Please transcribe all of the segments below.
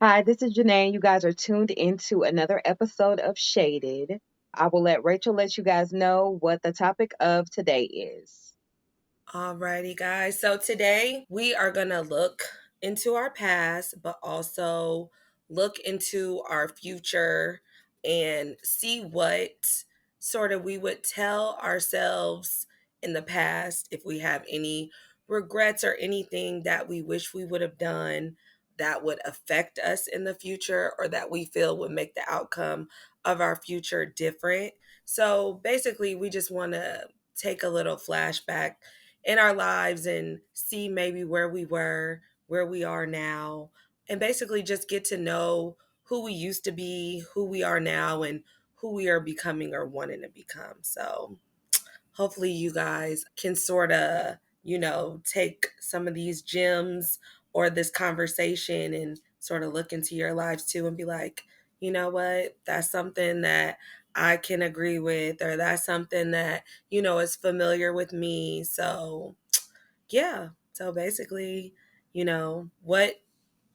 Hi, this is Janae. You guys are tuned into another episode of Shaded. I will let Rachel let you guys know what the topic of today is. Alrighty, guys. So today we are going to look into our past, but also look into our future and see what sort of we would tell ourselves in the past if we have any regrets or anything that we wish we would have done that would affect us in the future or that we feel would make the outcome of our future different. So basically, we just want to take a little flashback in our lives and see maybe where we were, where we are now, and basically just get to know who we used to be, who we are now, and who we are becoming or wanting to become. So hopefully you guys can sort of, take some of these gems or this conversation and sort of look into your lives too and be like, you know what, that's something that I can agree with, or that's something that, is familiar with me. So, yeah. So basically, what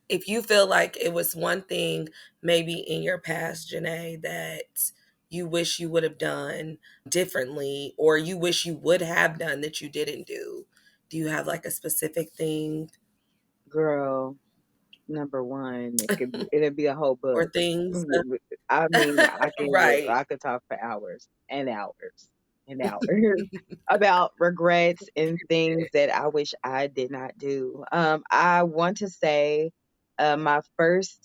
if you feel like it was one thing maybe in your past, Janae, that you wish you would have done differently or you wish you would have done that you didn't do? Do you have like a specific thing Girl, number one, it'd be a whole or book. things? I mean, I can listen, Right. I could talk for hours and hours and hours about regrets and things that I wish I did not do. I want to say, my first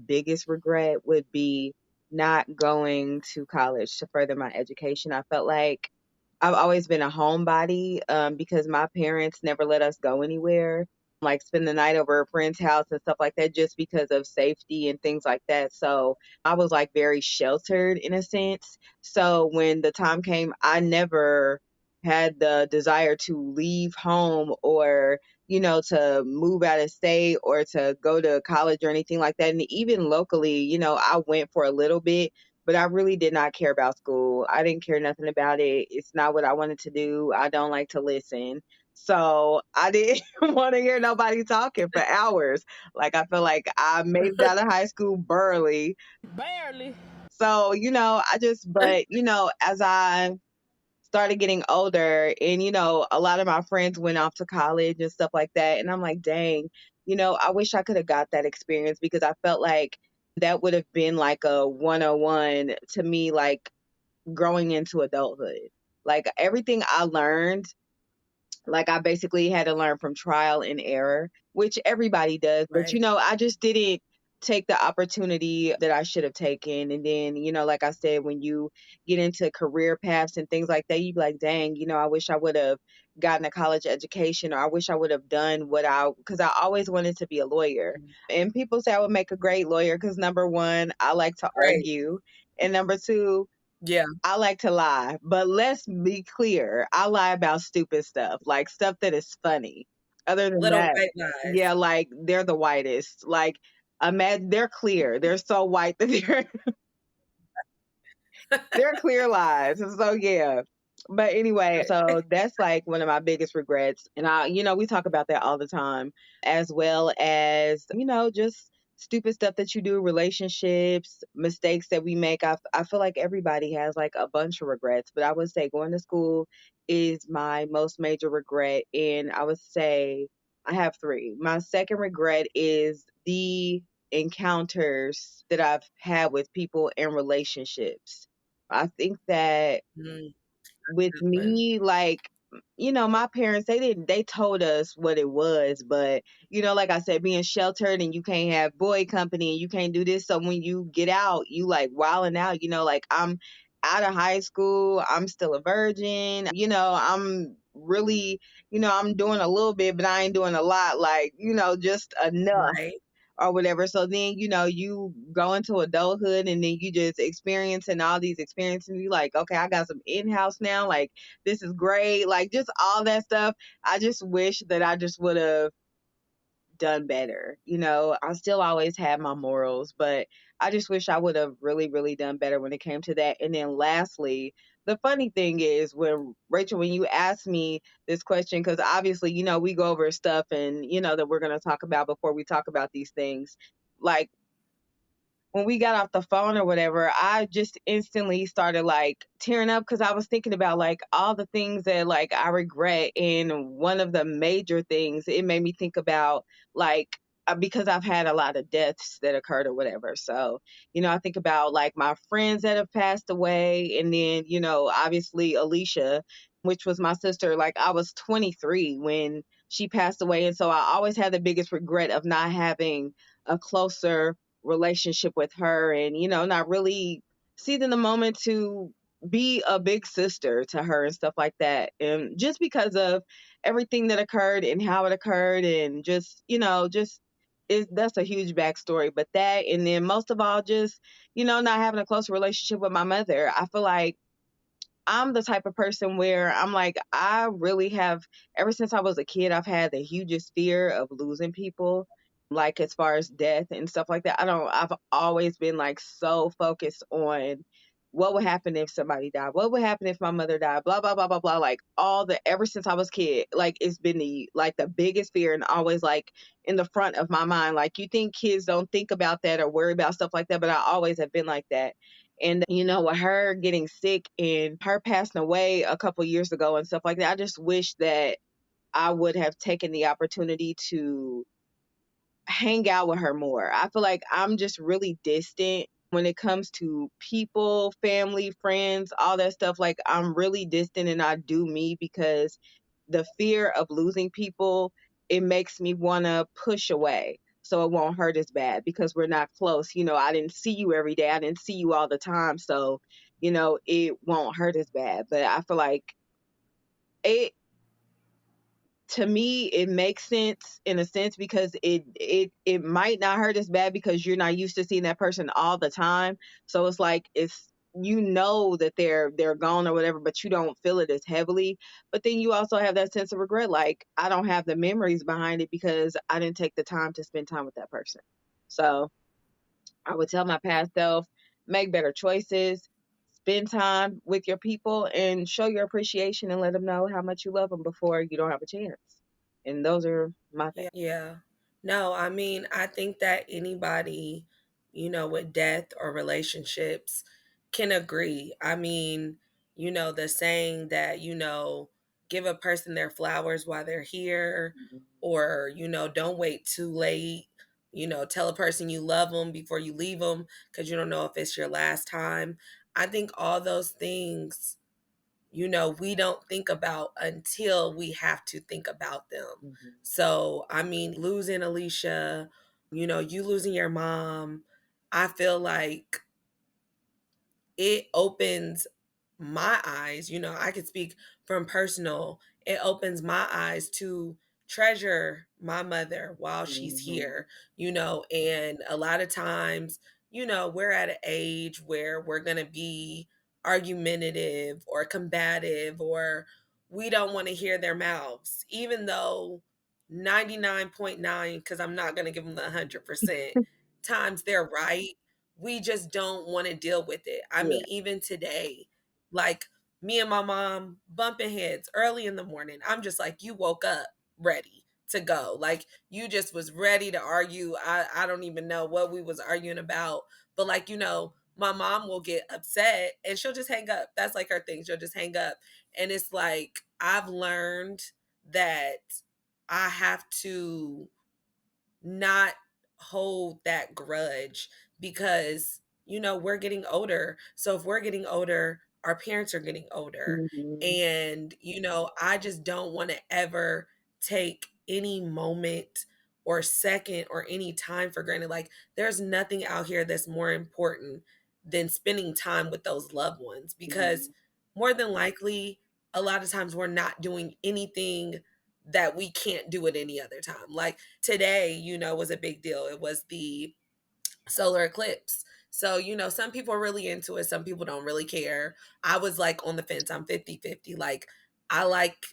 biggest regret would be not going to college to further my education. I felt like I've always been a homebody because my parents never let us go anywhere, like spend the night over a friend's house and stuff like that, just because of safety and things like that. So I was like very sheltered in a sense. So when the time came, I never had the desire to leave home or to move out of state or to go to college or anything like that. And even locally, I went for a little bit, but I really did not care about school. I didn't care nothing about it. It's not what I wanted to do. I don't like to listen. So I didn't want to hear nobody talking for hours. Like I feel like I made it out of high school barely. Barely. So, as I started getting older and a lot of my friends went off to college and stuff like that, and I'm like, dang, I wish I could have got that experience because I felt like that would have been like a 101 to me, like growing into adulthood. Like everything I learned, like I basically had to learn from trial and error, which everybody does. But Right. I just didn't take the opportunity that I should have taken. And then, like I said, when you get into career paths and things like that, you be like, dang, I wish I would have gotten a college education, or I wish I would have done because I always wanted to be a lawyer. And people say I would make a great lawyer because number one, I like to Right. argue. And number two, Yeah. I like to lie, but let's be clear. I lie about stupid stuff, like stuff that is funny. Other than Little that, white lies. yeah, like they're the whitest. Like, imagine they're clear. They're so white that they're clear lies. So yeah. But anyway, so that's like one of my biggest regrets. And we talk about that all the time, as well as, just stupid stuff that you do, relationships, mistakes that we make. I feel like everybody has like a bunch of regrets, but I would say going to school is my most major regret. And I would say I have three. My second regret is the encounters that I've had with people in relationships. I think that Mm, with good one. me, like, my parents, they told us what it was, but, like I said, being sheltered and you can't have boy company and you can't do this. So when you get out, you like wilding out, like I'm out of high school, I'm still a virgin, I'm really, I'm doing a little bit, but I ain't doing a lot, like, just enough Right. or whatever. So then, you go into adulthood and then you just experiencing all these experiences. And you like, okay, I got some in house now. Like, this is great. Like, just all that stuff. I just wish that I just would have done better. I still always had my morals, but I just wish I would have really, really done better when it came to that. And then lastly, the funny thing is, when Rachel, when you asked me this question, because obviously, we go over stuff and that we're going to talk about before we talk about these things. Like, when we got off the phone or whatever, I just instantly started like tearing up because I was thinking about like all the things that like I regret. And one of the major things, it made me think about like, because I've had a lot of deaths that occurred or whatever. So, I think about like my friends that have passed away. And then, obviously Alicia, which was my sister, like I was 23 when she passed away. And so I always had the biggest regret of not having a closer relationship with her, and not really seizing the moment to be a big sister to her and stuff like that, and just because of everything that occurred and how it occurred, and just is that's a huge backstory. But that, and then most of all, just not having a close relationship with my mother. I feel like I'm the type of person where I'm like, I really have, ever since I was a kid, I've had the hugest fear of losing people, like as far as death and stuff like that. I've always been like so focused on what would happen if somebody died, what would happen if my mother died, blah, blah, blah, blah, blah. Like ever since I was a kid, like it's been the biggest fear and always like in the front of my mind. Like you think kids don't think about that or worry about stuff like that, but I always have been like that. And with her getting sick and her passing away a couple years ago and stuff like that, I just wish that I would have taken the opportunity to hang out with her more. I feel like I'm just really distant when it comes to people, family, friends, all that stuff. Like I'm really distant and I do me because the fear of losing people, it makes me want to push away so it won't hurt as bad because we're not close. I didn't see you every day. I didn't see you all the time. So, it won't hurt as bad. But I feel like it, to me, it makes sense in a sense because it might not hurt as bad because you're not used to seeing that person all the time. So it's like it's, that they're gone or whatever, but you don't feel it as heavily. But then you also have that sense of regret, like I don't have the memories behind it because I didn't take the time to spend time with that person. So I would tell my past self, make better choices, spend time with your people, and show your appreciation and let them know how much you love them before you don't have a chance. And those are my things. Yeah. No, I mean, I think that anybody, with death or relationships can agree. I mean, the saying that, give a person their flowers while they're here, or, don't wait too late. Tell a person you love them before you leave them because you don't know if it's your last time. I think all those things, we don't think about until we have to think about them. Mhm. So, I mean, losing Alicia, you losing your mom, I feel like it opens my eyes. I could speak from personal. It opens my eyes to treasure my mother while she's Mhm. here, and a lot of times, we're at an age where we're going to be argumentative or combative, or we don't want to hear their mouths, even though 99.9, because I'm not going to give them the 100% times they're right. We just don't want to deal with it. I Yeah. mean, even today, like me and my mom bumping heads early in the morning. I'm just like, you woke up ready to go. Like you just was ready to argue. I don't even know what we was arguing about. But like, my mom will get upset and she'll just hang up. That's like her thing. She'll just hang up. And it's like I've learned that I have to not hold that grudge because we're getting older. So if we're getting older, our parents are getting older, Mhm. and I just don't want to ever take any moment or second or any time for granted. Like there's nothing out here that's more important than spending time with those loved ones, because Mhm. more than likely a lot of times we're not doing anything that we can't do at any other time. Like today, was a big deal. It was the solar eclipse. So, some people are really into it, some people don't really care. I was like on the fence. I'm 50-50. Like, I like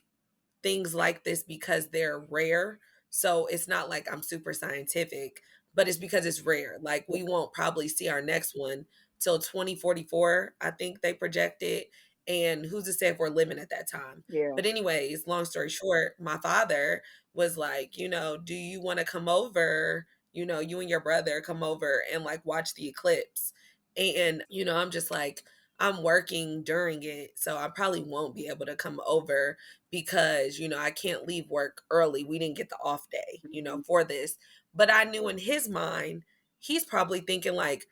things like this because they're rare. So, it's not like I'm super scientific, but it's because it's rare. Like, we won't probably see our next one till 2044, I think they projected. And who's to say if we're living at that time? Yeah. But anyways, long story short, my father was like, do you want to come over? You and your brother come over and like watch the eclipse. And I'm just like, I'm working during it, so I probably won't be able to come over because I can't leave work early. We didn't get the off day, Mhm. for this. But I knew in his mind, he's probably thinking like,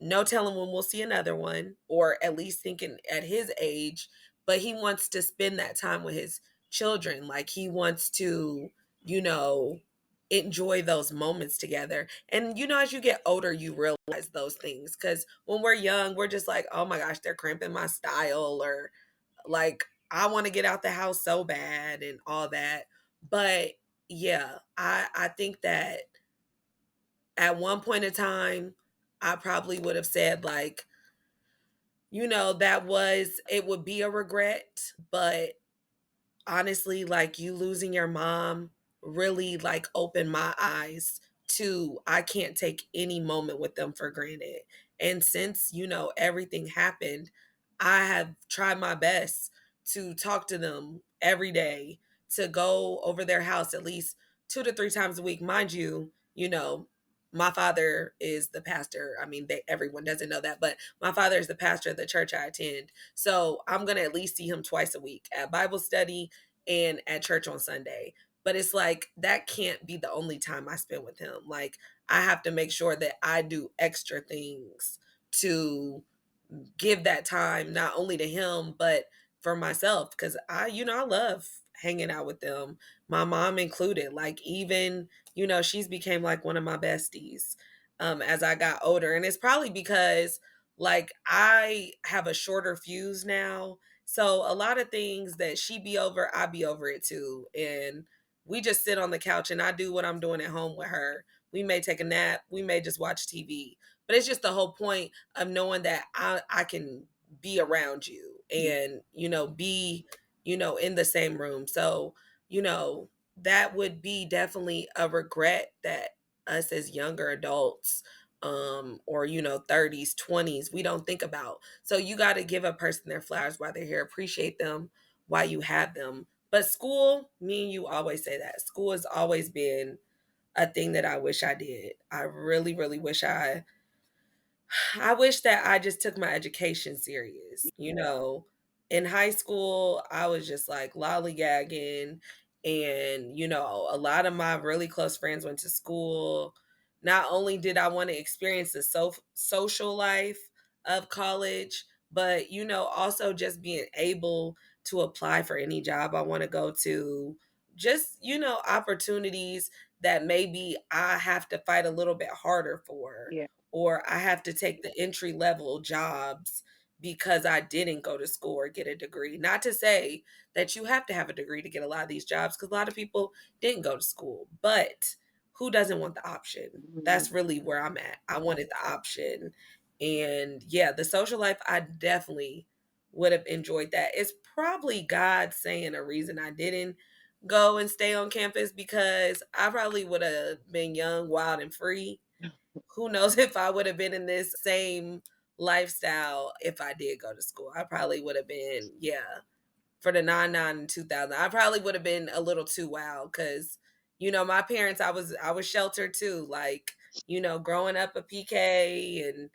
no telling when we'll see another one, or at least thinking at his age, but he wants to spend that time with his children. Like he wants to, you know, enjoy those moments together. And as you get older, you realize those things. Cause when we're young, we're just like, oh my gosh, they're cramping my style, or like, I want to get out the house so bad and all that. But yeah, I think that at one point in time, I probably would have said like, it would be a regret, but honestly, like you losing your mom really like opened my eyes to I can't take any moment with them for granted. And since, everything happened, I have tried my best to talk to them every day, to go over their house at least 2 to 3 times a week. Mind you, my father is the pastor. I mean, everyone doesn't know that, but my father is the pastor of the church I attend. So I'm going to at least see him twice a week at Bible study and at church on Sunday. But it's like that can't be the only time I spend with him. Like I have to make sure that I do extra things to give that time not only to him but for myself, because I love hanging out with them, my mom included. Like even she's became like one of my besties as I got older, and it's probably because like I have a shorter fuse now, so a lot of things that she be over, I be over it too. And we just sit on the couch and I do what I'm doing at home with her. We may take a nap, we may just watch TV, but it's just the whole point of knowing that I can be around you and be in the same room. So that would be definitely a regret that us as younger adults or 30s 20s we don't think about. So you got to give a person their flowers while they're here, appreciate them while you have them. But school, me and you always say that school has always been a thing that I wish I did. I really really wish that I just took my education serious. In high school, I was just like lollygagging. And, a lot of my really close friends went to school. Not only did I want to experience the social life of college, but, also just being able to apply for any job I want to go to. Just, opportunities that maybe I have to fight a little bit harder for, Yeah. or I have to take the entry level jobs because I didn't go to school or get a degree. Not to say that you have to have a degree to get a lot of these jobs, because a lot of people didn't go to school, but who doesn't want the option? Mhm. That's really where I'm at. I wanted the option. And yeah, the social life, I definitely would have enjoyed that. It's probably God saying a reason I didn't go and stay on campus, because I probably would have been young, wild, and free. Who knows if I would have been in this same lifestyle if I did go to school. I probably would have been, yeah, for the 99 and 2000. I probably would have been a little too wild because, my parents, I was sheltered too. Like, growing up a PK, and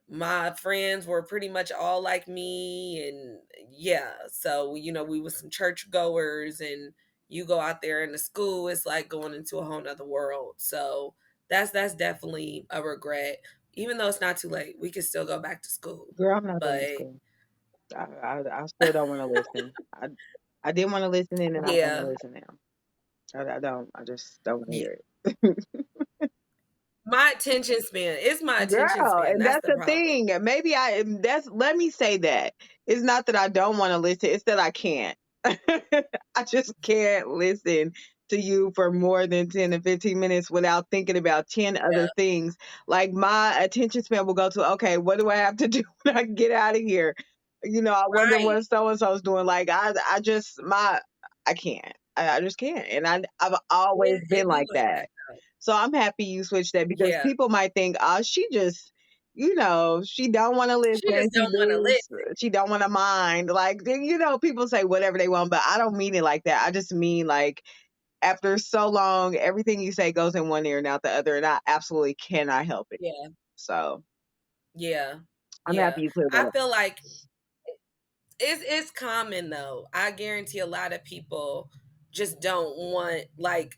my friends were pretty much all like me. And yeah, so we were some church goers, and you go out there in the school, it's like going into a whole nother world. So that's definitely a regret. Even though it's not too late, we can still go back to school. Girl, I'm not going to But school. I still don't want to listen. I didn't want to listen then, and I don't want to yeah, listen now. I don't. I just don't want to yeah, hear it. my attention span, it's my attention Girl, span, and that's that's the the problem. thing. Maybe let me say that. It's not that I don't want to listen, it's that I can't. I just can't listen to you for more than 10 to 15 minutes without thinking about 10 other things. Like my attention span will go to, okay, what do I have to do when I get out of here? I wonder Right. what so and so's doing. Like I can't. I just can't. And I've always It been be like like that that. though. So I'm happy you switched that because Yeah. people might think, oh, she just she don't want to She listen. just don't want to listen. She don't want to mind. Like, people say whatever they want, but I don't mean it like that. I just mean like after so long, everything you say goes in one ear and out the other, and I absolutely cannot help it. Yeah, So yeah, I'm yeah. happy you cleared I that up. feel like it's common though. I guarantee a lot of people just don't want, like,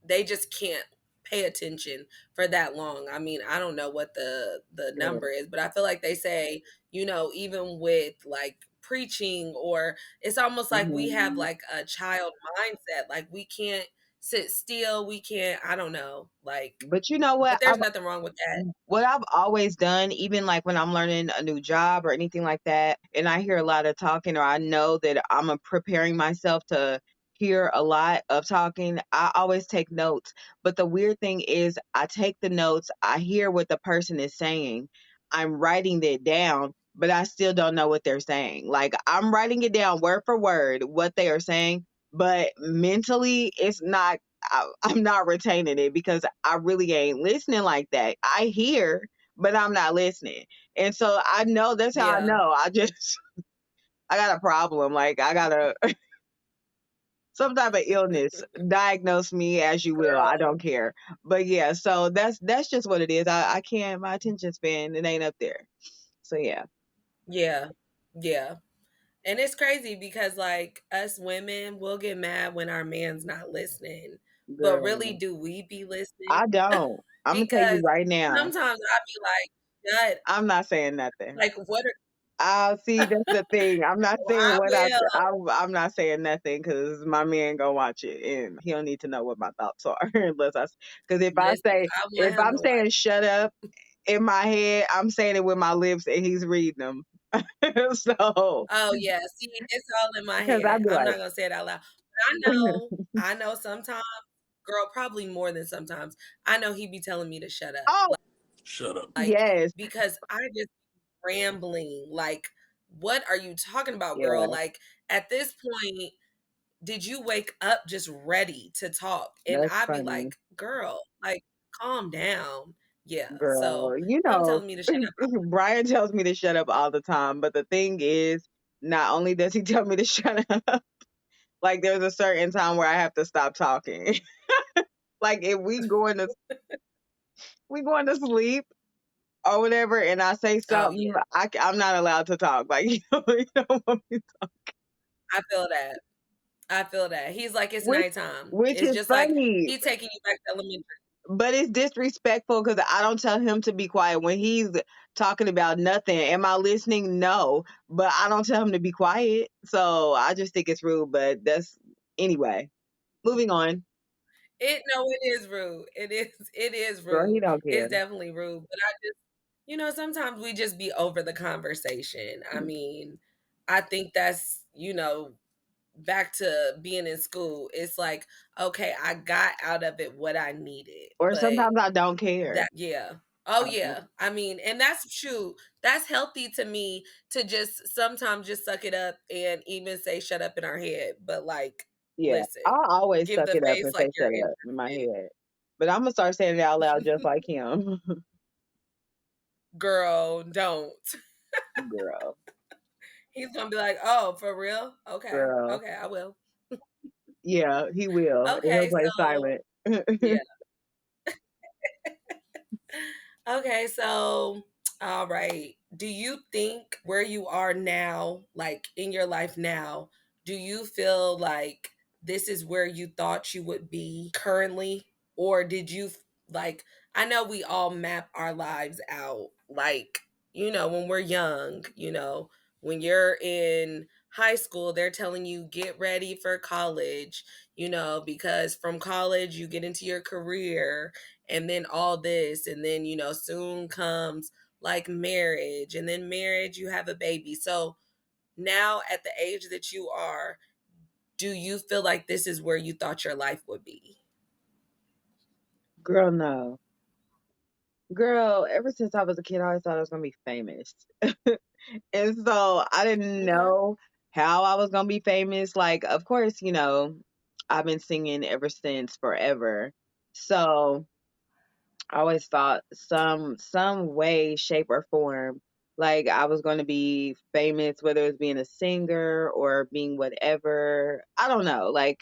they just can't pay attention for that long. I mean, I don't know what the Yeah. number is, but I feel like they say, even with like preaching, or it's almost like we have Mhm. like a child mindset, like we can't sit still, we can't, I don't know, like, But you know what? but there's nothing wrong with that. What I've always done, even like when I'm learning a new job or anything like that, and I hear a lot of talking, or I know that I'm preparing myself to hear a lot of talking, I always take notes. But the weird thing is, I take the notes, I hear what the person is saying, I'm writing it down, but I still don't know what they're saying. Like, I'm writing it down word for word, what they are saying, but mentally, it's not. I'm not retaining it because I really ain't listening like that. I hear, but I'm not listening. And so I know that's how I Yeah, know. I got a problem. Like, I got some type of illness. Diagnose me as you will. I girl. don't care. But yeah, so that's just what it is. I can't, my attention span, it ain't up there. So yeah, Yeah, yeah. And it's crazy because like us women, we'll get mad when our man's not listening. But really, girl. do we be listening? I don't. I'm gonna tell you Because right now. sometimes I be like, shut, I'm not saying nothing. like what are, See, that's the thing. I'm not oh, saying I what will. I'm not saying nothing because my man gonna watch it and he don't need to know what my thoughts are unless because Listen, I want if him I'm to watch. saying shut up in my head, I'm saying it with my lips and he's reading them. So Oh yeah, see, it's all in my because I'd head. be I'm like, not gonna say it out loud. But I know sometimes, girl, probably more than sometimes. I know he be telling me to shut up. oh Shut up. Like, yes, because I just rambling. Like, what are you talking about, girl? yeah, Like, at this point, did you wake up just ready to talk? And that's I'd be funny, like, girl, like, calm down. Yeah. girl. So him telling me to shut up. Brian tells me to shut up all the time, but the thing is, not only does he tell me to shut up, like there's a certain time where I have to stop talking. Like if we going to sleep or whatever, and I say Oh something, yeah, I'm not allowed to talk. Like you don't want me to, I feel that. I feel that. He's like, it's which nighttime. which It's is just like funny, he taking you back to elementary. but it's disrespectful because I don't tell him to be quiet when he's talking about nothing. Am I listening? No, but I don't tell him to be quiet. So I just think it's rude. But that's anyway. Moving on. It no, it is rude. It is Girl, he rude. don't care. It's definitely rude. But I just, sometimes we just be over the conversation. I mean, I think that's, back to being in school. It's like, okay, I got out of it what I needed. Or But sometimes I don't care. that, yeah. Oh I don't- yeah. I mean, and that's true. That's healthy to me, to just sometimes just suck it up and even say shut up in our head. But like, Yeah, listen, I always give suck the it up face and like say you're shut up in my head. But I'm gonna start saying it out loud just like him. girl, don't. Girl, He's gonna be like, oh, for real? Okay. girl. Okay, I will. Yeah, he will. And he'll Okay, play so silent. yeah. Okay, so all right. Do you think where you are now, like in your life now, do you feel like this is where you thought you would be currently? Or did you like, I know we all map our lives out, like, when we're young, when you're in high school, they're telling you get ready for college, because from college you get into your career, and then all this, and then soon comes like marriage, and then marriage, you have a baby. So now at the age that you are, do you feel like this is where you thought your life would be? Girl, no. Girl, ever since I was a kid, I always thought I was gonna be famous. And so I didn't Okay. know how I was gonna be famous. Like, of course, I've been singing ever since forever. So I always thought some way, shape, or form, like I was going to be famous, whether it was being a singer or being whatever. I don't know, like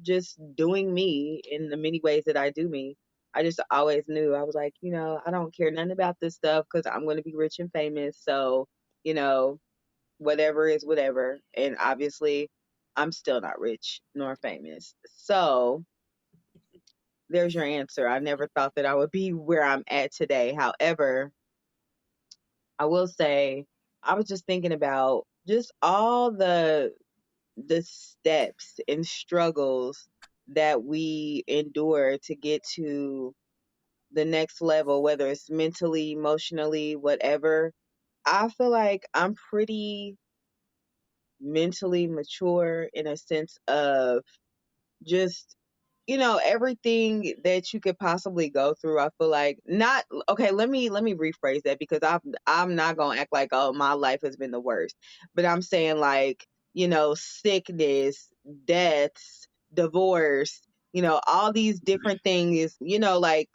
just doing me in the many ways that I do me. I just always knew I was like, I don't care nothing about this stuff because I'm going to be rich and famous. So, you know, whatever is whatever. And obviously, I'm still not rich nor famous. So there's your answer. I never thought that I would be where I'm at today. However, I will say I was just thinking about just all the steps and struggles that we endure to get to the next level, whether it's mentally, emotionally, whatever. I feel like I'm pretty mentally mature in a sense of just everything that you could possibly go through. I feel like not okay. Let me rephrase that because I'm not gonna act like, oh, my life has been the worst, but I'm saying like sickness, deaths, divorce, all these different things, like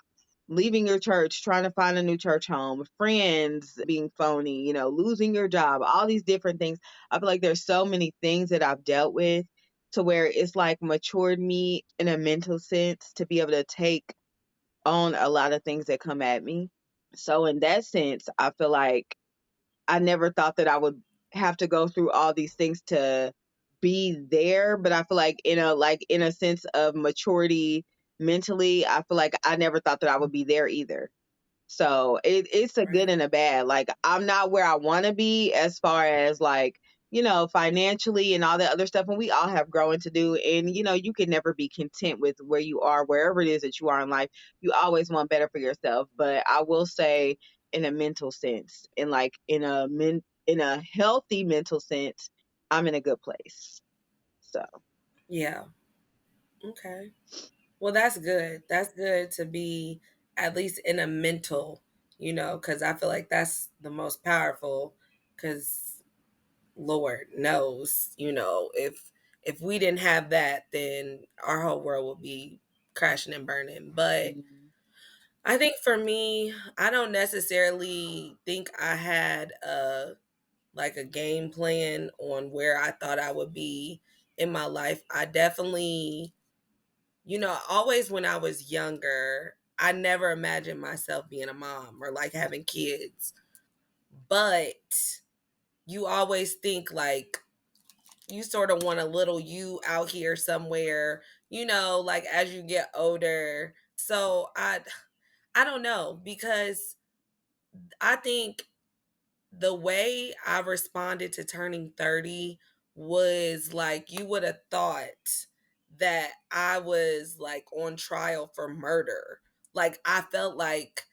leaving your church, trying to find a new church home, friends being phony, losing your job, all these different things. I feel like there's so many things that I've dealt with to where it's like matured me in a mental sense to be able to take on a lot of things that come at me. So in that sense, I feel like I never thought that I would have to go through all these things to be there, but I feel like in a sense of maturity mentally, I feel like I never thought that I would be there either. So it's a good Right. and a bad. Like I'm not where I want to be as far as like, financially and all that other stuff. And we all have growing to do. And, you can never be content with where you are, wherever it is that you are in life. You always want better for yourself. But I will say in a mental sense, in like in a healthy mental sense, I'm in a good place. So Yeah. Okay. Well, that's good. That's good to be at least in a mental, because I feel like that's the most powerful. Because Lord knows, if we didn't have that, then our whole world would be crashing and burning. But mhm. I think for me, I don't necessarily think I had a game plan on where I thought I would be in my life. I definitely, always when I was younger, I never imagined myself being a mom or like having kids. But you always think like you sort of want a little you out here somewhere, like as you get older. So I don't know because I think the way I responded to turning 30 was like you would have thought that I was like on trial for murder. Like I felt like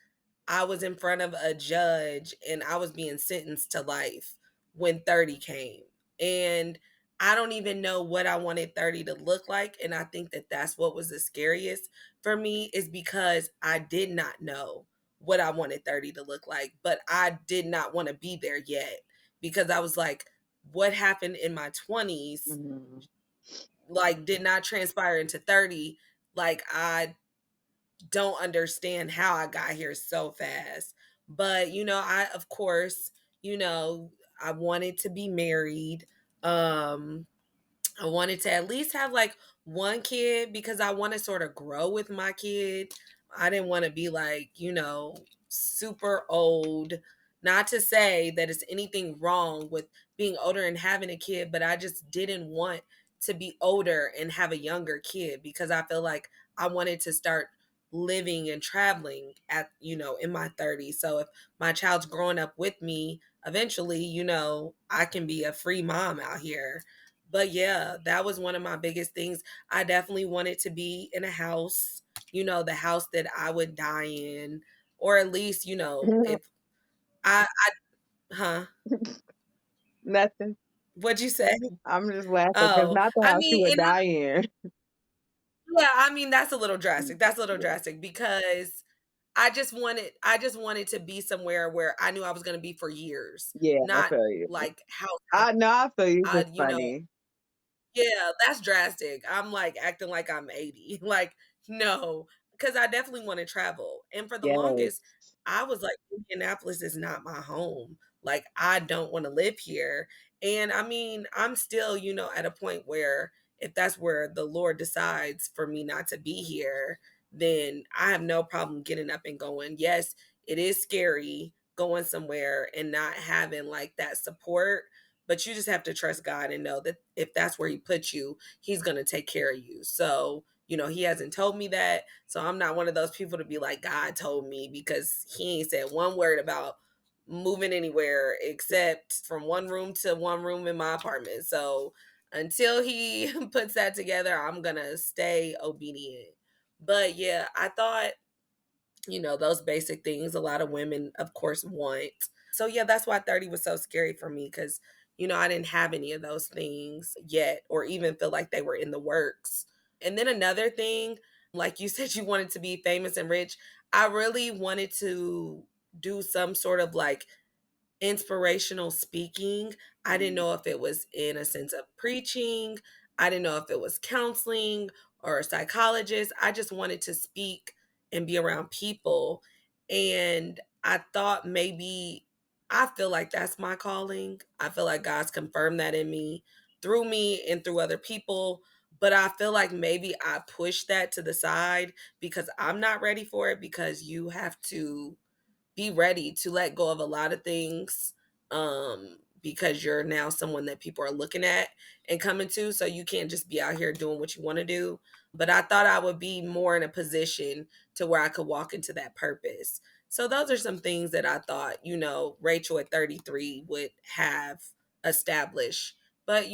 I was in front of a judge and I was being sentenced to life when 30 came. And I don't even know what I wanted 30 to look like. And I think that that's what was the scariest for me is because I did not know what I wanted 30 to look like, but I did not want to be there yet because I was like, what happened in my 20s, Mhm. like, did not transpire into 30. Like, I don't understand how I got here so fast. But, of course, you know, I wanted to be married. Um, I wanted to at least have like one kid because I want to sort of grow with my kid. I didn't want to be like, super old. Not to say that it's anything wrong with being older and having a kid, but I just didn't want to be older and have a younger kid because I feel like I wanted to start living and traveling at, in my 30s. So if my child's growing up with me, eventually, I can be a free mom out here. But yeah, that was one of my biggest things. I definitely wanted to be in a house, the house that I would die in, or at least, if I, huh? Nothing. What'd you say? I'm just laughing because Oh, not the I house you mean, would and die in. yeah, I mean that's a little drastic. That's a little drastic because I just wanted to be somewhere where I knew I was going to be for years, Yeah, I not feel you. like house house. I know, I feel you. It's I, just funny. Yeah, that's drastic. I'm like acting like I'm 80. Like, no, because I definitely want to travel. And for the Yes. longest, I was like, Indianapolis is not my home. Like, I don't want to live here. And I mean, I'm still, at a point where if that's where the Lord decides for me not to be here, then I have no problem getting up and going. Yes, it is scary going somewhere and not having like that support, but you just have to trust God and know that if that's where He put you, He's going to take care of you. So, He hasn't told me that. So I'm not one of those people to be like, God told me, because He ain't said one word about moving anywhere except from one room to one room in my apartment. So until He puts that together, I'm going to stay obedient. But yeah, I thought, those basic things a lot of women, of course, want. So yeah, that's why 30 was so scary for me, because, I didn't have any of those things yet or even feel like they were in the works. And then another thing, like you said, you wanted to be famous and rich. I really wanted to do some sort of like inspirational speaking. I didn't know if it was in a sense of preaching. I didn't know if it was counseling or a psychologist. I just wanted to speak and be around people. And I thought maybe I feel like that's my calling. I feel like God's confirmed that in me and through other people. But I feel like maybe I pushed that to the side because I'm not ready for it, because you have to be ready to let go of a lot of things, because you're now someone that people are looking at and coming to, so you can't just be out here doing what you want to do. But I thought I would be more in a position to where I could walk into that purpose. So those are some things that I thought, Rachel at 33 would have established. But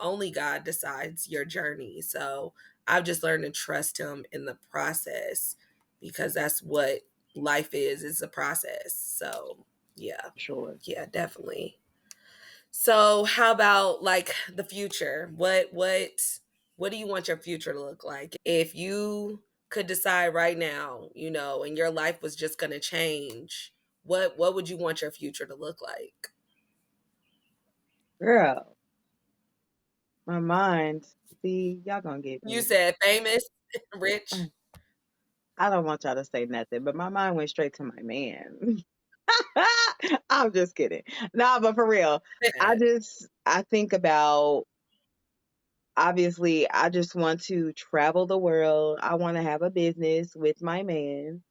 only God decides your journey. So I've just learned to trust Him in the process, because that's what life is. It's a process. So yeah. Sure. Yeah, definitely. So how about like the future? What do you want your future to look like? If you could decide right now, and your life was just gonna change, what would you want your future to look like? Girl, my mind. See, y'all gonna get You me. said famous, rich. I don't want y'all to say nothing, but my mind went straight to my man. I'm just kidding. Nah, but for real, I think about, obviously, I just want to travel the world. I want to have a business with my man,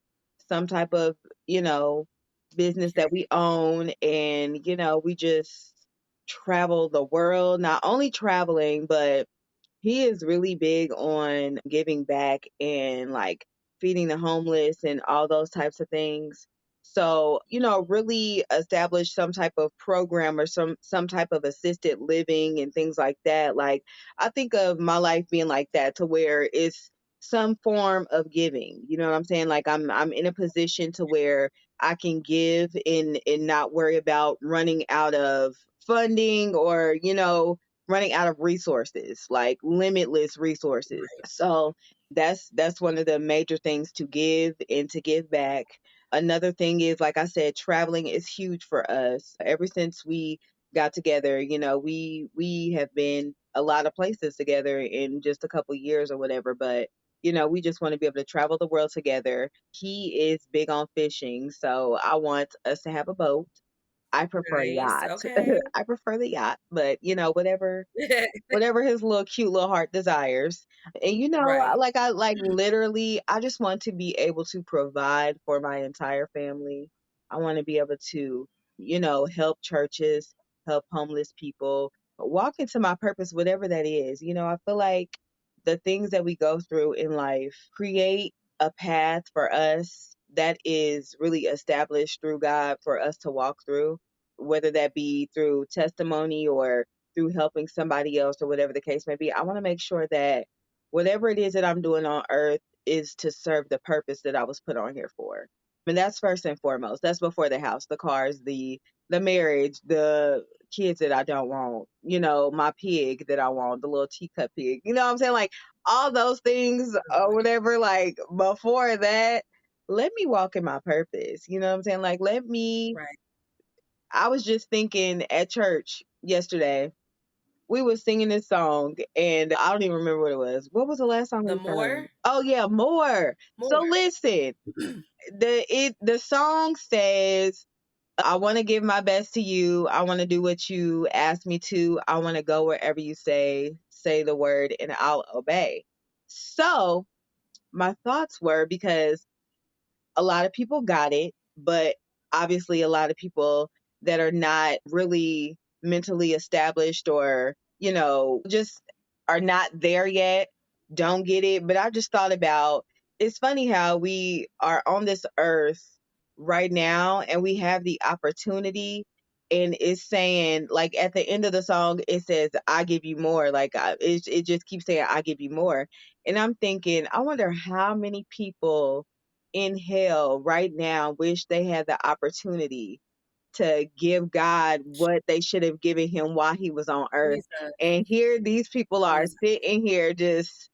some type of, you know, business that we own, and, we just travel the world, not only traveling, but he is really big on giving back and like feeding the homeless and all those types of things. So, really establish some type of program or some type of assisted living and things like that. Like, I think of my life being like that, to where it's some form of giving. You know what I'm saying? Like, I'm in a position to where I can give and not worry about running out of funding, or, running out of resources, like limitless resources. So that's one of the major things, to give and to give back. Another thing is, like I said, traveling is huge for us. Ever since we got together, we have been a lot of places together in just a couple years or whatever, but we just want to be able to travel the world together. He is big on fishing, so I want us to have a boat. I prefer Nice. yacht. Okay. I prefer the yacht, but whatever his little cute little heart desires. And Right. I like literally, I just want to be able to provide for my entire family. I want to be able to, help churches, help homeless people, walk into my purpose, whatever that is. I feel like the things that we go through in life create a path for us that is really established through God for us to walk through, whether that be through testimony or through helping somebody else, or whatever the case may be. I want to make sure that whatever it is that I'm doing on earth is to serve the purpose that I was put on here for. And that's first and foremost. That's before the house, the cars, the marriage, the kids that I don't want, my pig that I want, the little teacup pig. You know what I'm saying? Like, all those things or whatever, like, before that, let me walk in my purpose. You know what I'm saying? Like, let me Right. I was just thinking at church yesterday, we was singing this song, and I don't even remember what it was. What was the last song The we more, sung? Oh yeah, more. more. So listen, the song says, I want to give my best to you. I want to do what you ask me to. I want to go wherever you say the word, and I'll obey. So my thoughts were, because a lot of people got it, but obviously a lot of people that are not really mentally established, or, just are not there yet, don't get it. But I just thought about, it's funny how we are on this earth right now and we have the opportunity, and it's saying, like, at the end of the song it says, I give you more. Like, it just keeps saying, I give you more. And I'm thinking, I wonder how many people in hell right now wish they had the opportunity to give God what they should have given him while he was on earth. Jesus, And here these people are Jesus. sitting here just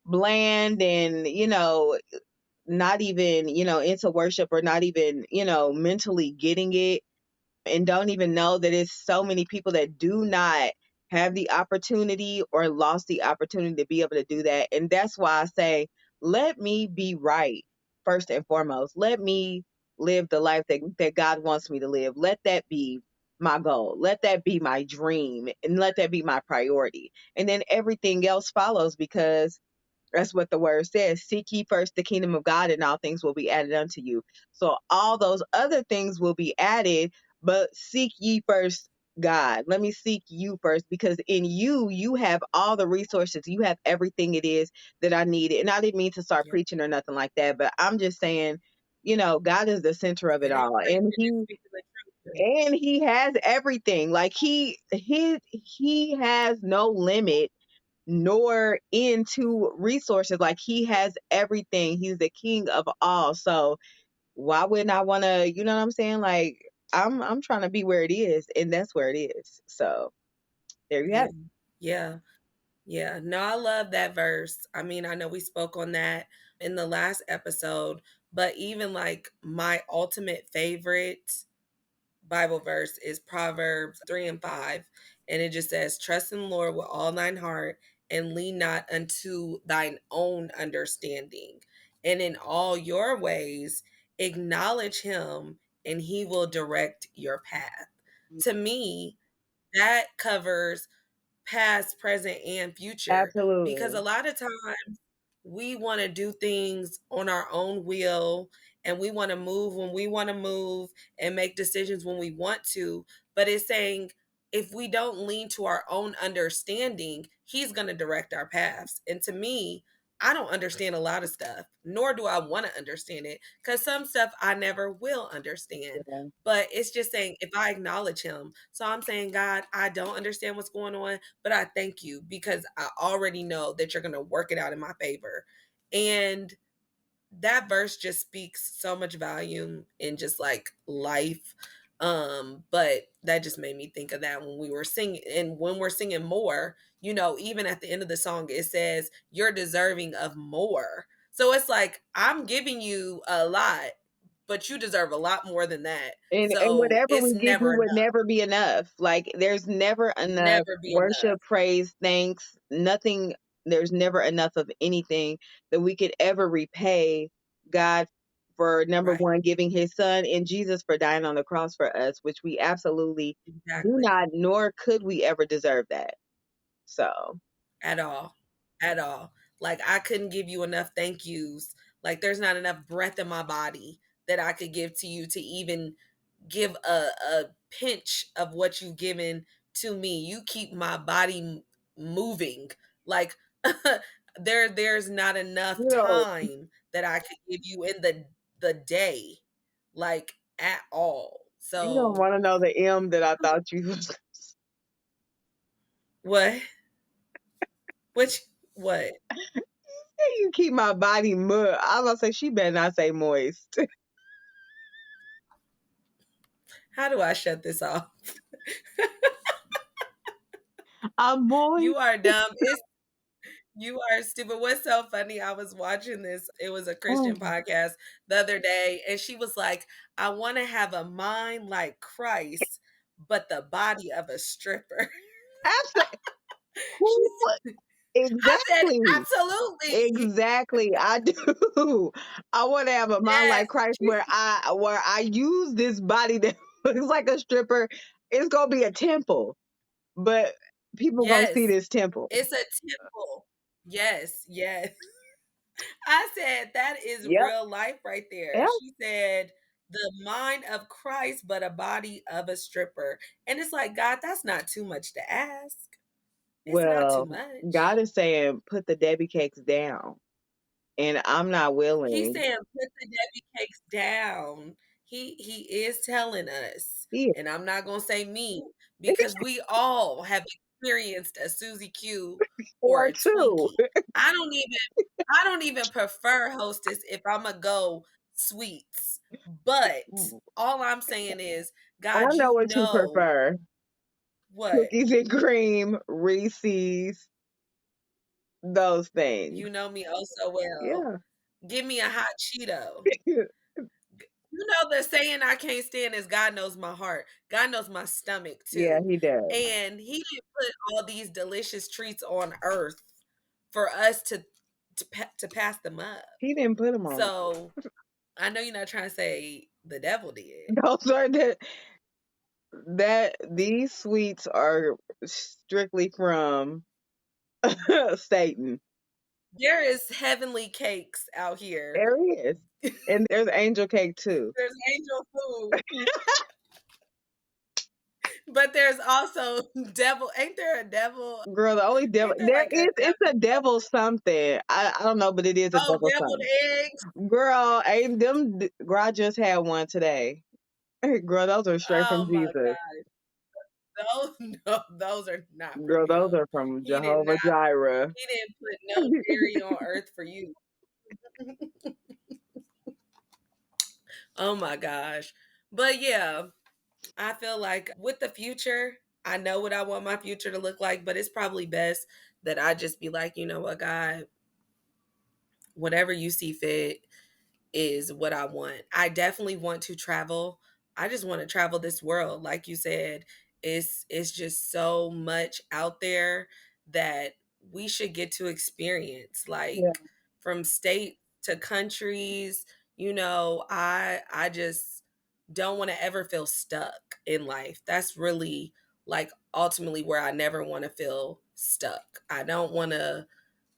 bland, and, not even, into worship, or not even, mentally getting it, and don't even know that it's so many people that do not have the opportunity, or lost the opportunity to be able to do that. And that's why I say, let me be right first and foremost. Let me live the life that God wants me to live. Let that be my goal. Let that be my dream, and let that be my priority. And then everything else follows, because that's what the word says. Seek ye first the kingdom of God, and all things will be added unto you. So all those other things will be added, but seek ye first God. Let me seek you first, because in you, you have all the resources. You have everything it is that I needed. And I didn't mean to start Yeah. preaching or nothing like that, but I'm just saying, God is the center of it It is all. great. And It is speaking the truth. he has everything. Like, he has no limit nor into resources. Like, he has everything. He's the king of all. So why wouldn't I want to, you know what I'm saying? Like, I'm trying to be where it is, and that's where it is. So there you have Yeah. Yeah. Yeah. No, I love that verse. I mean, I know we spoke on that in the last episode, but even like my ultimate favorite Bible verse is Proverbs 3 and 5. And it just says, trust in the Lord with all thine heart and lean not unto thine own understanding. And in all your ways, acknowledge him and he will direct your path. it. To me, that covers past, present, and future. Because a Absolutely. lot of times we want to do things on our own will and we want to move when we want to move and make decisions when we want to. But it's saying if we don't lean to our own understanding, he's going to direct our paths. And to me, I don't understand a lot of stuff, nor do I want to understand it because some stuff I never will understand. Yeah. But it's just saying if I acknowledge him. So I'm saying, God, I don't understand what's going on, but I thank you because I already know that you're going to work it out in my favor. And that verse just speaks so much volume in just like life. But that just made me think of that when we were singing, and when we're singing more, even at the end of the song it says you're deserving of more. So it's like I'm giving you a lot, but you deserve a lot more than that. And So whatever it's we give never you would enough. never be enough. Like, there's never enough Never be enough. worship, praise, thanks, nothing. There's never enough of anything that we could ever repay God for, number Right. one, giving his son, and Jesus for dying on the cross for us, which we absolutely do Exactly. not, nor could we ever deserve that. So, At all. At all. Like I couldn't give you enough thank yous. Like there's not enough breath in my body that I could give to you to even give a pinch of what you've given to me. You keep my body moving. Like there's not enough you know, time that I could give you in the day, like at all. you don't So want to know the M that I thought you was. what? Which what? You keep my body mud. I was gonna say, she better not say moist. How do I shut this off? I'm moist. You are dumb. You are stupid. What's so funny? I was watching this. It was a Christian Oh, podcast the other day, and she was like, I want to have a mind like Christ, but the body of a stripper. Who? She, I said, Exactly. absolutely. Exactly. I do. I want to have a mind Yes. like Christ She, where I use this body that looks like a stripper. It's gonna be a temple, but people gonna see yes. this temple. It's a temple. Yes. Yes. I said, that is Yep. real life right there. Yep. She said, the mind of Christ, but a body of a stripper. And it's like, God, that's not too much to ask. It's not too Well, much. God is saying put the Debbie cakes down, and I'm not He's willing. saying, put the Debbie cakes down. He is telling us, He and I'm not gonna say me, because we all have experienced a Susie Q or or a two. Twinkie. I don't even I don't even prefer Hostess if I'm gonna go sweets. But all I'm saying is, I God, know you what you know prefer: what? cookies and cream, Reese's, those things. You know me oh so well. Yeah. Give me a hot Cheeto. You know the saying I can't stand is God knows my heart. God knows my stomach Yeah, too. he does. And he didn't put all these delicious treats on earth for us to pass them up. He didn't put them on. So I know you're not trying to say the devil did. Those are that these sweets are strictly from Satan. There is heavenly cakes out here. There is. And there's angel cake too. There's angel food, but there's also devil. Ain't there a devil? Girl, the only devil Ain't there there like a is it's a devil? devil something. I don't know, but it is a Oh, devil deviled something. eggs. Girl, ain't them girl, I just had one today. Girl, those are straight Oh from my Jesus. those no, those are not from Girl, those him. are from He did Jehovah not Jireh. he didn't put no dairy on earth for you. Oh my gosh. But yeah, I feel like with the future, I know what I want my future to look like, but it's probably best that I just be like, you know what, God, whatever you see fit, is what I want. I definitely want to travel. I just want to travel this world. Like you said, it's just so much out there that we should get to experience. Yeah. Like from state to countries, I just don't want to ever feel stuck in life. That's really like ultimately where I never want to feel stuck. I don't want to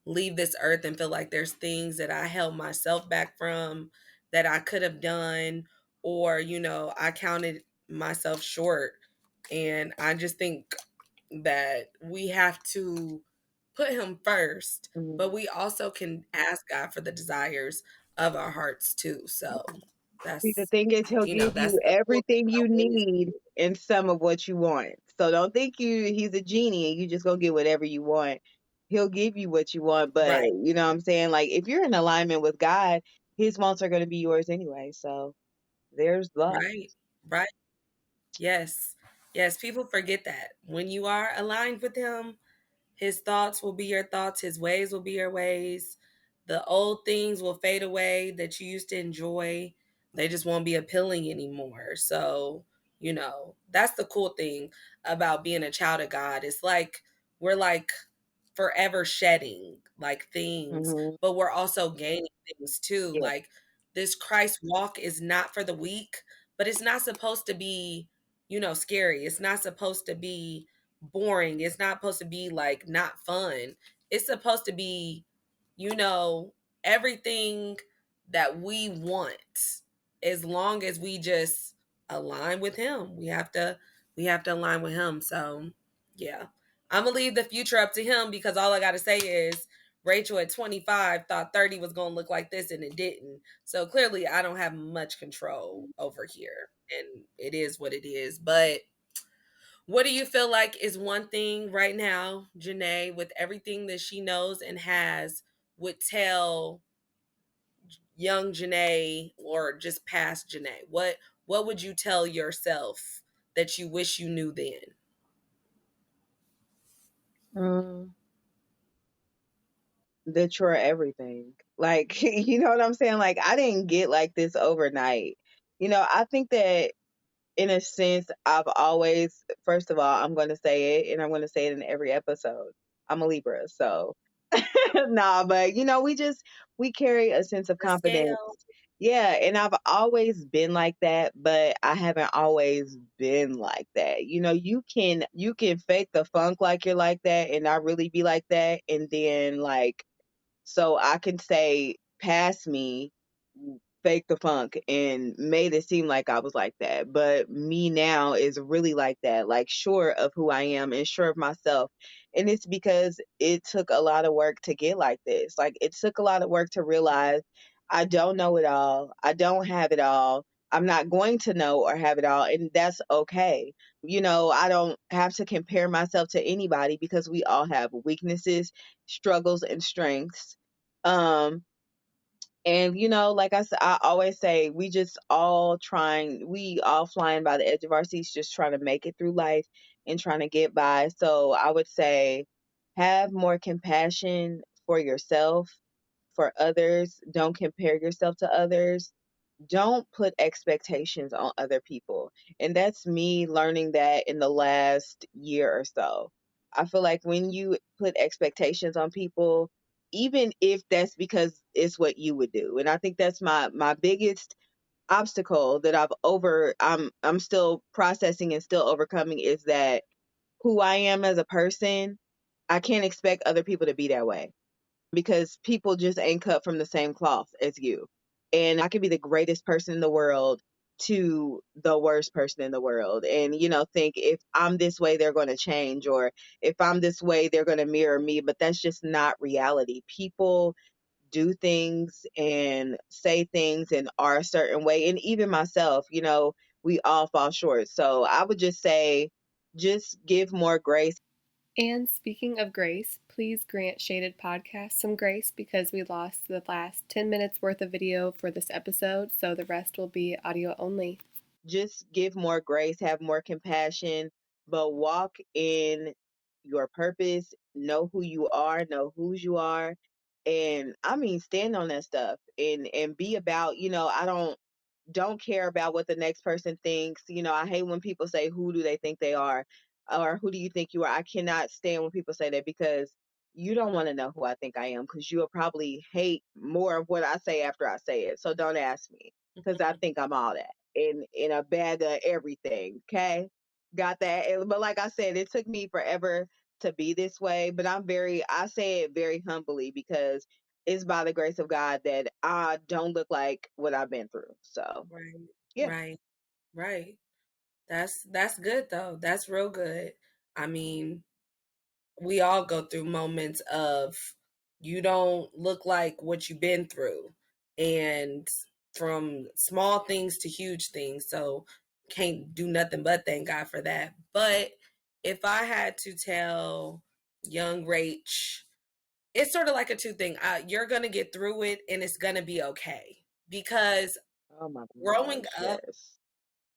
leave this earth and feel like there's things that I held myself back from that I could have done, or I counted myself short. And I just think that we have to put him first, Mhm. but we also can ask God for the desires of our hearts too. So See, the that's thing is, he'll give that's you the cool thing everything you about being his need kid. in some of what you want. So don't think he's a genie and you just go get whatever you want. He'll give you what you want, but Right, you know what I'm saying? Like if you're in alignment with God, his wants are gonna be yours anyway. So there's luck. right, right. Yes. Yes, people forget that. When you are aligned with him, his thoughts will be your thoughts, his ways will be your ways. The old things will fade away that you used to enjoy. They just won't be appealing anymore. So, that's the cool thing about being a child of God. It's like we're like forever shedding like things, Hmm. but we're also gaining things too. Yeah. Like this Christ walk is not for the weak, but it's not supposed to be, scary. It's not supposed to be boring. It's not supposed to be like not fun. It's supposed to be, you know, everything that we want as long as we just align with him. We have to align with him. So, yeah. I'm going to leave the future up to him because all I got to say is Rachel at 25 thought 30 was going to look like this and it didn't. So clearly I don't have much control over here and it is what it is. But what do you feel like is one thing right now, Janae, with everything that she knows and has, would tell young Janae or just past Janae? What would you tell yourself that you wish you knew then? Mm, that you're everything. Like, you know what I'm saying? Like, I didn't get like this overnight. I think that in a sense, I've always, first of all, I'm going to say it and I'm going to say it in every episode. I'm a Libra, so nah, but we carry a sense of The confidence. scale. Yeah, and I've always been like that, but I haven't always been like that. You can fake the funk like you're like that and not really be like that, and then like so I can say past me, fake the funk and made it seem like I was like that. But me now is really like that, like sure of who I am and sure of myself. And it's because it took a lot of work to get like this. Like it took a lot of work to realize I don't know it all. I don't have it all. I'm not going to know or have it all. And that's okay. I don't have to compare myself to anybody because we all have weaknesses, struggles, and strengths. Um, and like I said, I always say we all flying by the edge of our seats, just trying to make it through life and trying to get by. So I would say have more compassion for yourself, for others. Don't compare yourself to others. Don't put expectations on other people. And that's me learning that in the last year or so. I feel like when you put expectations on people, even if that's because it's what you would do. And I think that's my biggest obstacle that I'm still processing and still overcoming is that who I am as a person, I can't expect other people to be that way because people just ain't cut from the same cloth as you. And I could be the greatest person in the world to the worst person in the world. And, think if I'm this way, they're going to change, or if I'm this way, they're going to mirror me. But that's just not reality. People do things and say things and are a certain way. And even myself, we all fall short. So I would just say, just give more grace. And speaking of grace, please grant Shaded Podcast some grace because we lost the last 10 minutes worth of video for this episode, so the rest will be audio only. Just give more grace, have more compassion, but walk in your purpose, know who you are, know whose you are. And I mean, stand on that stuff and be about, I don't care about what the next person thinks. I hate when people say, who do they think they are? Or who do you think you are? I cannot stand when people say that because you don't want to know who I think I am because you'll probably hate more of what I say after I say it. So don't ask me because I think I'm all that in a bag of everything. Okay. Got that. But like I said, it took me forever to be this way, but I say it very humbly because it's by the grace of God that I don't look like what I've been through. So, Right. yeah. Right. Right. That's good though. That's real good. I mean, we all go through moments of you don't look like what you've been through, and from small things to huge things. So can't do nothing but thank God for that. But if I had to tell young Rach, it's sort of like a two thing. You're gonna get through it, and it's gonna be okay. Because Oh my growing gosh. up, Yes.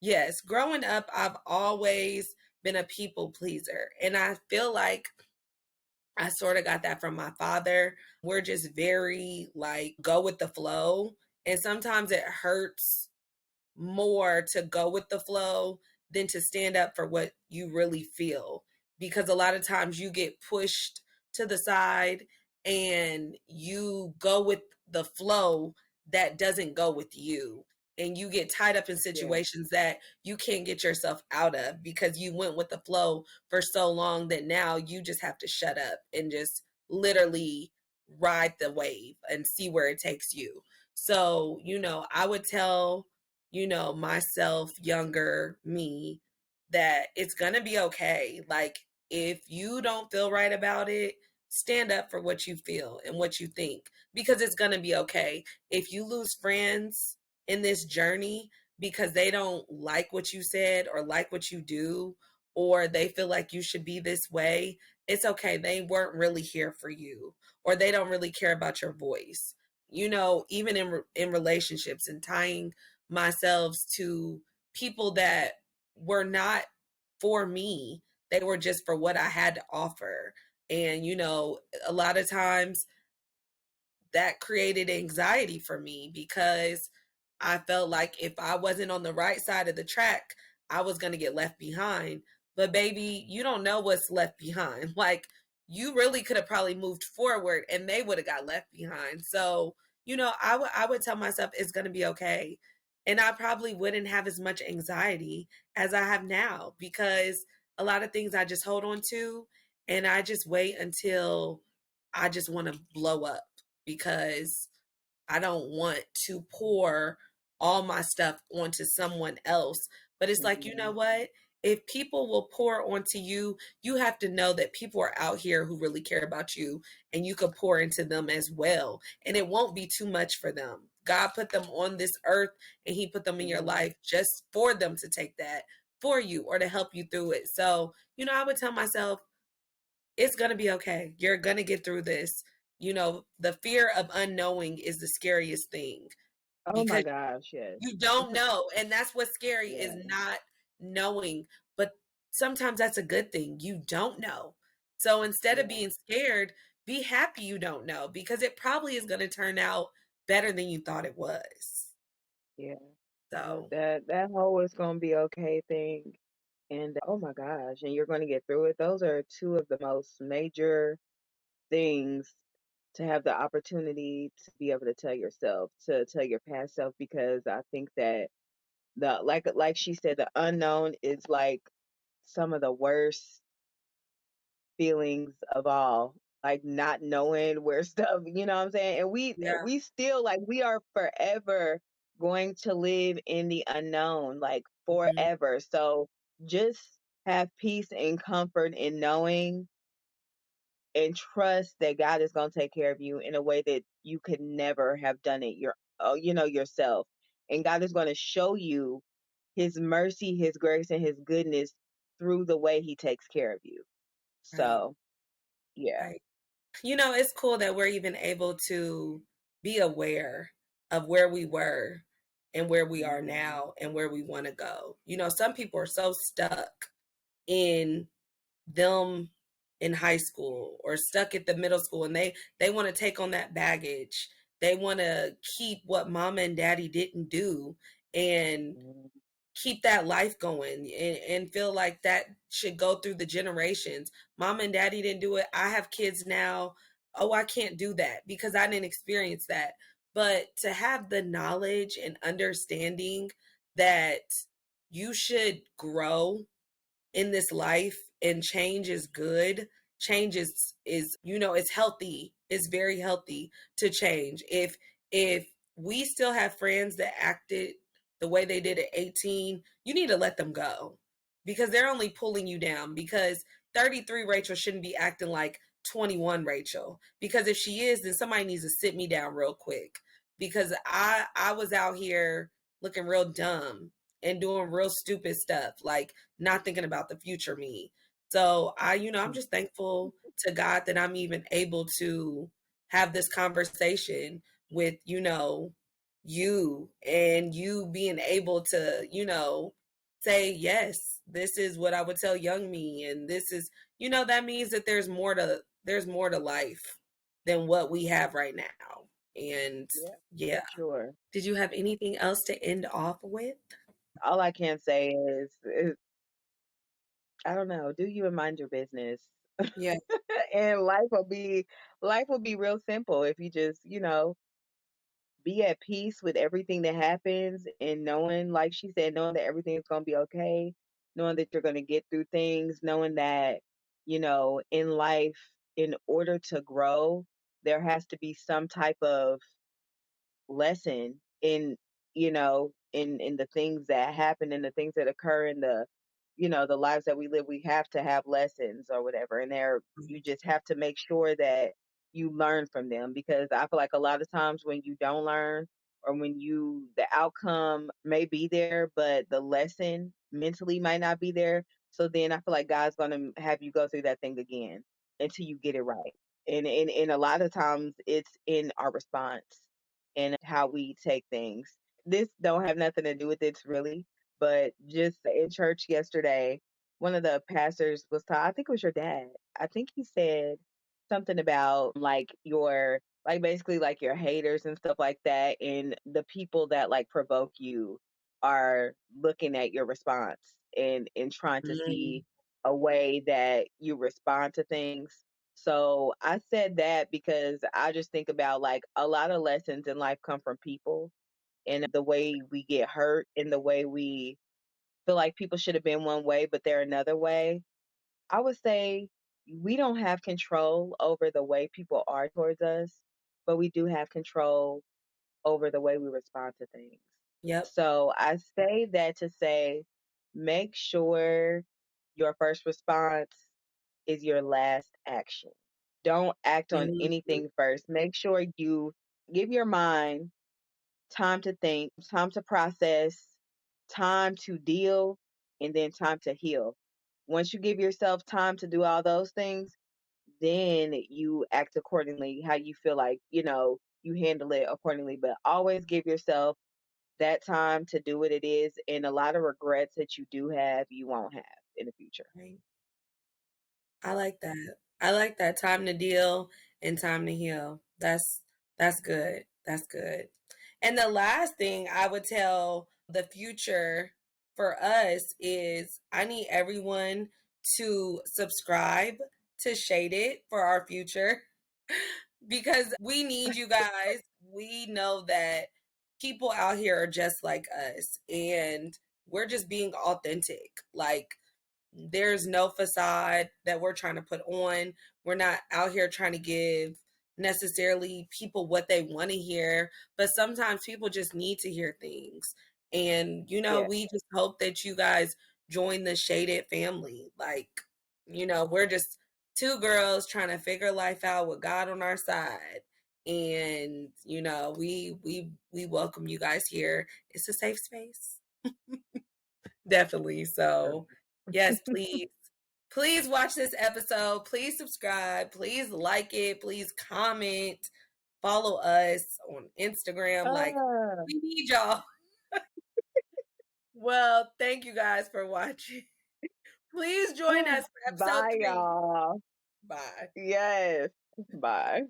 yes, growing up, I've always been a people pleaser, and I feel like I sort of got that from my father. We're just very like go with the flow. And sometimes it hurts more to go with the flow than to stand up for what you really feel. Because a lot of times you get pushed to the side and you go with the flow that doesn't go with you. And you get tied up in Yeah. situations that you can't get yourself out of because you went with the flow for so long that now you just have to shut up and just literally ride the wave and see where it takes you. So, I would tell myself, younger me, that it's going to be okay. Like, if you don't feel right about it, stand up for what you feel and what you think because it's going to be okay. If you lose friends in this journey because they don't like what you said or like what you do, or they feel like you should be this way, it's okay. They weren't really here for you, or they don't really care about your voice. Even in relationships, and tying myself to people that were not for me. They were just for what I had to offer. And, a lot of times that created anxiety for me because I felt like if I wasn't on the right side of the track, I was going to get left behind. But baby, you don't know what's left behind. Like, you really could have probably moved forward and they would have got left behind. So, I would tell myself it's going to be okay. And I probably wouldn't have as much anxiety as I have now, because a lot of things I just hold on to and I just wait until I just want to blow up, because I don't want to pour all my stuff onto someone else. But it's like, you know Mhm. what? If people will pour onto you, you have to know that people are out here who really care about you, and you could pour into them as well. And it won't be too much for them. God put them on this earth and He put them in your Mhm. life just for them to take that for you or to help you through it. So, I would tell myself, it's going to be okay. You're going to get through this. The fear of unknowing is the scariest thing, Oh my because gosh, yes. you don't know. And that's what's scary, is Yeah, not knowing. But sometimes that's a good thing. You don't know. So instead of yeah, being scared, be happy you don't know, because it probably is going to turn out better than you thought it was. yeah. So, That whole "it's gonna be okay" thing, and oh my gosh, and you're gonna get through it. Those are two of the most major things to have the opportunity to be able to tell yourself, to tell your past self, because I think that the like she said, the unknown is like some of the worst feelings of all, like not knowing where stuff, you know what I'm saying? And yeah. we still, like, we are forever going to live in the unknown, like Mhm. forever. So just have peace and comfort in knowing and trust that God is going to take care of you in a way that you could never have done it yourself. And God is going to show you his mercy, his grace, and his goodness through the way he takes care of you. Right. So, yeah. Right. It's cool that we're even able to be aware of where we were and where we are Mhm. now and where we want to go. Some people are so stuck in them in high school or stuck at the middle school, and they want to take on that baggage. They want to keep what mama and daddy didn't do and Mhm. keep that life going, and feel like that should go through the generations. Mama and daddy didn't do it. I have kids now. Oh, I can't do that because I didn't experience that. But to have the knowledge and understanding that you should grow in this life, and change is good. Change is it's healthy. It's very healthy to change. If we still have friends that acted the way they did at 18, you need to let them go, because they're only pulling you down. Because 33 Rachel shouldn't be acting like 21 Rachel, because if she is, then somebody needs to sit me down real quick, because I was out here looking real dumb and doing real stupid stuff, like not thinking about the future me. So I'm just thankful to God that I'm even able to have this conversation with, you, and you being able to, say, yes, this is what I would tell young me. And this is, that means that there's more to life than what we have right now. And Yeah, yeah. for sure. Did you have anything else to end off with? All I can say is I don't know, do you and mind your business. Yeah. And life will be real simple if you just, be at peace with everything that happens, and knowing, like she said, knowing that everything's going to be okay, knowing that you're going to get through things, knowing that, in life, in order to grow, there has to be some type of lesson in the things that happen and the things that occur in the lives that we live. We have to have lessons or whatever, and there you just have to make sure that you learn from them, because I feel like a lot of times when you don't learn, or when the outcome may be there but the lesson mentally might not be there, so then I feel like God's going to have you go through that thing again until you get it right. And a lot of times it's in our response and how we take things. This don't have nothing to do with it really, but just in church yesterday, one of the pastors was talking. I think it was your dad. I think he said something about like basically like your haters and stuff like that, and the people that like provoke you are looking at your response and trying to Mm, see a way that you respond to things. So I said that because I just think about like a lot of lessons in life come from people and the way we get hurt and the way we feel like people should have been one way, but they're another way. I would say we don't have control over the way people are towards us, but we do have control over the way we respond to things. Yep. So I say that to say, make sure your first response is your last action. Don't act on Mhm. anything first. Make sure you give your mind time to think, time to process, time to deal, and then time to heal. Once you give yourself time to do all those things, then you act accordingly, how you feel like, you handle it accordingly. But always give yourself that time to do what it is. And a lot of regrets that you do have, you won't have in the future. Right. I like that. I like that. Time to deal and time to heal. That's good. That's good. And the last thing I would tell the future for us is I need everyone to subscribe to Shaded for our future because we need you guys. We know that people out here are just like us and we're just being authentic. Like there's no facade that we're trying to put on. We're not out here trying to give necessarily people what they want to hear, but sometimes people just need to hear things. And, Yeah. we just hope that you guys join the Shaded family. Like, we're just two girls trying to figure life out with God on our side. And, we welcome you guys here. It's a safe space. Definitely. So, yes, please. Please watch this episode. Please subscribe. Please like it. Please comment. Follow us on Instagram. Like, Ah, we need y'all. Well, thank you guys for watching. Please join us for episode bye, 3. y'all. Bye. Yes. Bye.